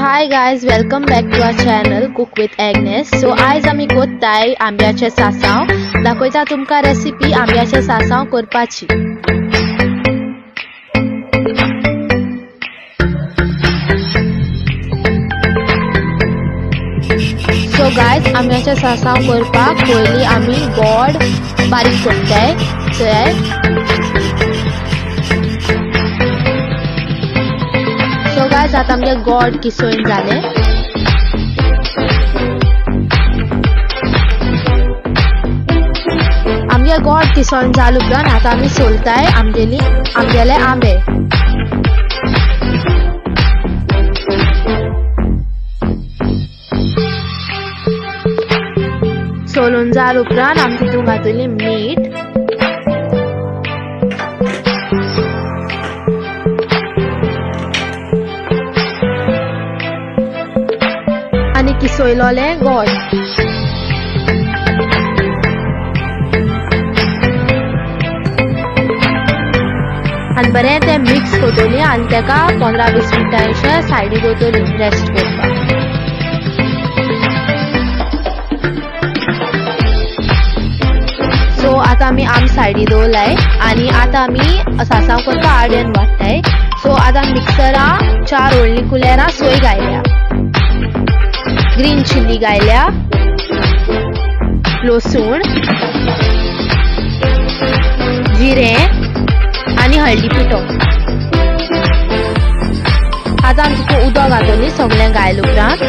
Hi guys, welcome back to our channel cook with Agnes. So आयज आमी कोत्ताय आंब्याचे सासांव. दाखयता तुमकां रेसिपी आंब्याचे सासांव करपाची. सो गायज, आंब्याचे सासांव करपाक पयलीं आमी गोड बारीक करताय. सो गायज, आतां आमगे गोड किसोवन जालें. आमगे गोड किसोवन जाल उपरांत आतां आमी सोलताय आमगेले आंबे. सोलून जाल उपरांत आमी तितून घातली मीठ, आनी किसोयलोले गोड. आनी बरें तें मिक्स करतली आनी तेका 15-20 मिनटां अशें सायडीक दवरतली रेस्ट करपाक. सो आतां आमी आंब सायडी दवरलाय आनी आतां आमी सासांव करपाक आड्यान वाडटाय. सो आतां मिक्सरा 4 व्हडलीं कुलेरां सोय घायल्या, ग्रीन चिली घायल्या, लसूण, जिरें आनी हळदी पिठो. आतां आमी तितून उदक घातली सगळें घायल उपरांत.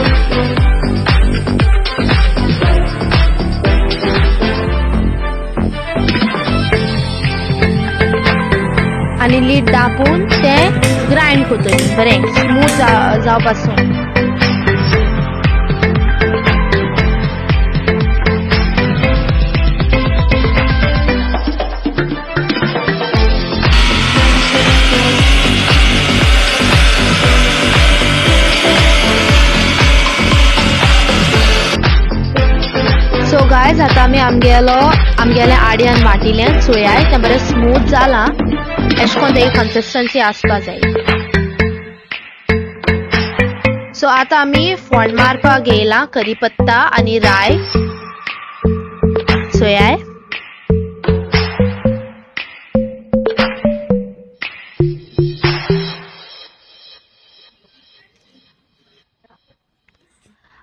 आनी लीड दापून तें ग्रायंड करतली बरें स्मूथ जावपासून. सो गायज, आतां आमी आमगेले आड्यान वाटिलें चोयाय तें बरें स्मूथ जालां. अशें करून तेची कन्सिस्टन्सी आसपा जाय. सो आतां आमी फोंड मारपाक घेयला करीपत्ता आनी राय सोयाय.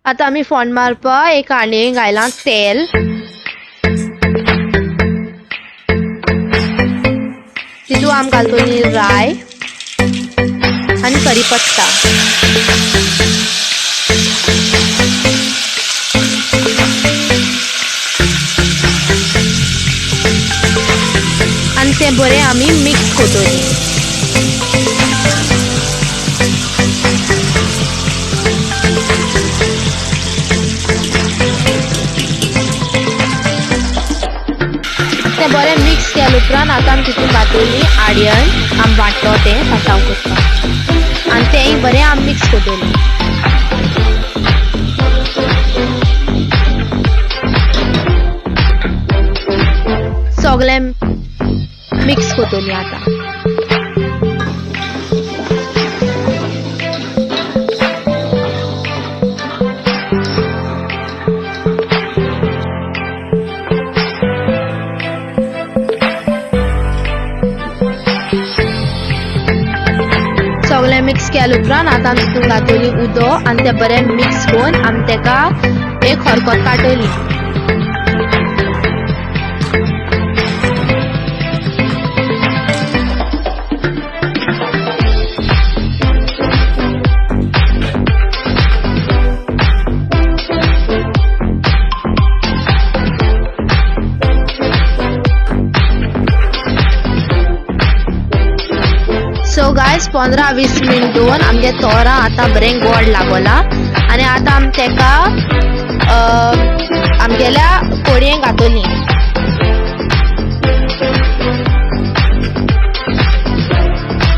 आतां आमी फोंड मारपाक एक कांडयेन घायलां तेल, तितून आमी घालतली राय आनी करीपत्ता. आनी तें बरें आमी मिक्स करतली. तें बरें मिक्स केले उपरांत आतां आमी तितून घातली आड्यन आमी वांटलो तें सासांव करपाक आनी तेंय बरें आमी मिक्स करतली. सगळें मिक्स करतली आतां. सगळें मिक्स केले उपरांत आतां आमी तितून घातली उदक आनी तें बरें मिक्स करून आमी तेका एक हरकत काडटली. सो गायज, 15-20 मिनट दवरून आमगे तोरां आतां बरें गोड लागोला आनी आतां आमी तेका आमगेल्या कोडयेन घातली.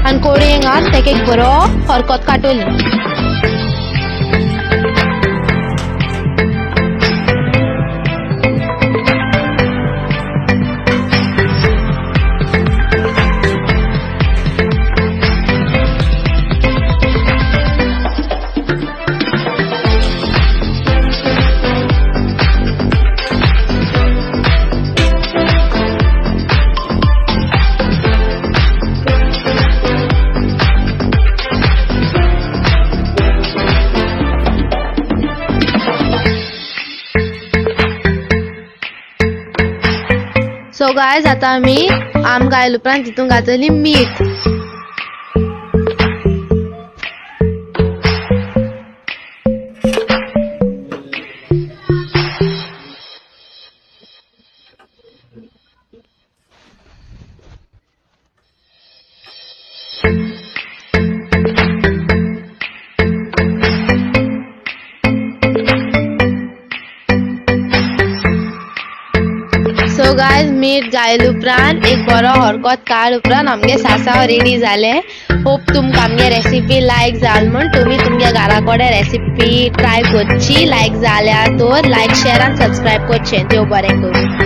आनी कोडयेन घालून तेका एक बरो हरकत काडटली. गायज आता आमी आम घायले उपरांत तितून घातली मीठ. सो गायज मीठ घायले उपरांत एक बरो हरकत काड उपरांत आमगे सासाव रेडी जाले. होप तुमकां आमगे रेसिपी लायक जाल म्हण तुम्ही तुमगे घरा कडेन रेसिपी ट्राय करची. लायक जाल्या तर लायक शेअर आनी सबस्क्राईब करचें. देव बरें करूं.